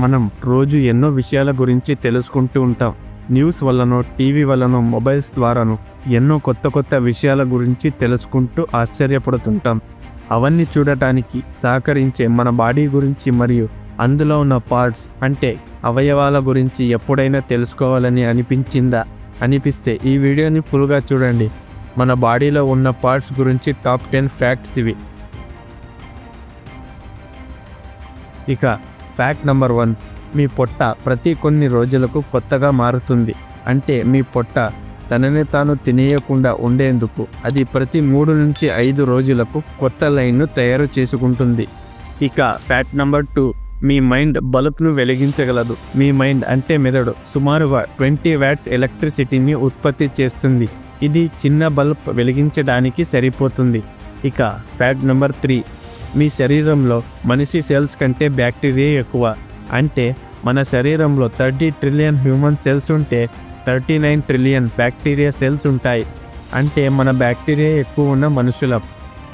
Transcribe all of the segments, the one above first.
మనం రోజు ఎన్నో విషయాల గురించి తెలుసుకుంటూ ఉంటాం. న్యూస్ వల్లనో, టీవీ వల్లనో, మొబైల్స్ ద్వారానో ఎన్నో కొత్త విషయాల గురించి తెలుసుకుంటూ ఆశ్చర్యపడుతుంటాం. అవన్నీ చూడటానికి సహకరించే మన బాడీ గురించి మరియు అందులో ఉన్న పార్ట్స్ అంటే అవయవాల గురించి ఎప్పుడైనా తెలుసుకోవాలని అనిపిస్తే ఈ వీడియోని ఫుల్గా చూడండి. మన బాడీలో ఉన్న పార్ట్స్ గురించి టాప్ 10 ఫ్యాక్ట్స్ ఇవి. ఇక ఫ్యాక్ట్ నెంబర్ 1, మీ పొట్ట ప్రతి కొన్ని రోజులకు కొత్తగా మారుతుంది. అంటే మీ పొట్ట తనని తాను తినేయకుండా ఉండేందుకు అది ప్రతి 3 నుంచి 5 రోజులకు కొత్త లైన్ను తయారు చేసుకుంటుంది. ఇక ఫ్యాక్ట్ నెంబర్ 2, మీ మైండ్ బల్బ్ను వెలిగించగలదు. మీ మైండ్ అంటే మెదడు సుమారుగా 20 వాట్స్ ఎలక్ట్రిసిటీని ఉత్పత్తి చేస్తుంది. ఇది చిన్న బల్బ్ వెలిగించడానికి సరిపోతుంది. ఇక ఫ్యాక్ట్ నెంబర్ 3, మీ శరీరంలో మనిషి సెల్స్ కంటే బ్యాక్టీరియా ఎక్కువ. అంటే మన శరీరంలో 30 ట్రిలియన్ హ్యూమన్ సెల్స్ ఉంటే 39 ట్రిలియన్ బ్యాక్టీరియా సెల్స్ ఉంటాయి. అంటే మన బ్యాక్టీరియా ఎక్కువ ఉన్న మనుషులం.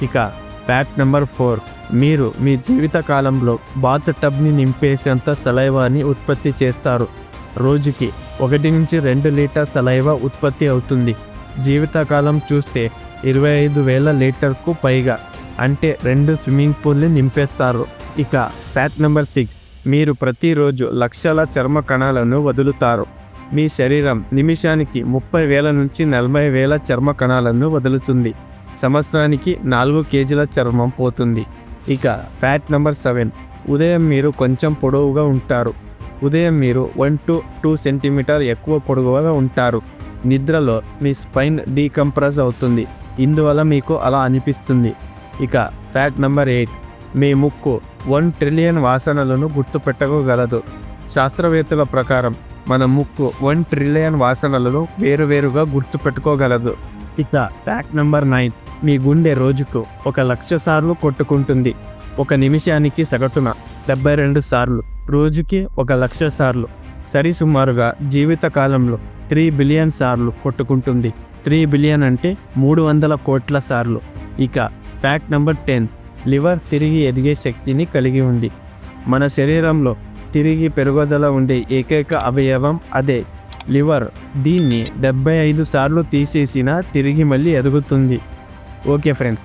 ఇక ఫ్యాక్ట్ నెంబర్ 4, మీరు మీ జీవిత కాలంలో బాత్ టబ్ని నింపేసేంత సలైవాని ఉత్పత్తి చేస్తారు. రోజుకి 1 నుంచి 2 లీటర్ సలైవా ఉత్పత్తి అవుతుంది. జీవితకాలం చూస్తే 25,000 లీటర్కు పైగా, అంటే 2 స్విమ్మింగ్ పూల్ని నింపేస్తారు. ఇక ఫ్యాక్ట్ నెంబర్ 6, మీరు ప్రతిరోజు లక్షల చర్మ కణాలను వదులుతారు. మీ శరీరం నిమిషానికి 30,000 నుంచి 40,000 చర్మ కణాలను వదులుతుంది. సంవత్సరానికి 4 కేజీల చర్మం పోతుంది. ఇక ఫ్యాక్ట్ నెంబర్ 7, ఉదయం మీరు కొంచెం పొడవుగా ఉంటారు. ఉదయం మీరు 1 to 2 సెంటీమీటర్ ఎక్కువ పొడవుగా ఉంటారు. నిద్రలో మీ స్పైన్ డీకంప్రెస్ అవుతుంది. ఇందువల్ల మీకు అలా అనిపిస్తుంది. ఇక ఫ్యాక్ట్ నెంబర్ 8, మీ ముక్కు 1 ట్రిలియన్ వాసనలను గుర్తుపెట్టుకోగలదు. శాస్త్రవేత్తల ప్రకారం మన ముక్కు 1 ట్రిలియన్ వాసనలను వేరువేరుగా గుర్తుపెట్టుకోగలదు. ఇక ఫ్యాక్ట్ నెంబర్ 9, మీ గుండె రోజుకు 1,00,000 సార్లు కొట్టుకుంటుంది. 1 నిమిషానికి సగటున 72 సార్లు, రోజుకి 1,00,000 సార్లు. సరిసుమారుగా జీవితకాలంలో 3 బిలియన్ సార్లు కొట్టుకుంటుంది. 3 బిలియన్ అంటే 300 కోట్ల సార్లు. ఇక ఫ్యాక్ట్ నెంబర్ 10, లివర్ తిరిగి ఎదిగే శక్తిని కలిగి ఉంది. మన శరీరంలో తిరిగి పెరుగుదల ఉండే ఏకైక అవయవం అదే లివర్. దీన్ని 75 సార్లు తీసేసినా తిరిగి మళ్ళీ ఎదుగుతుంది. Okay friends,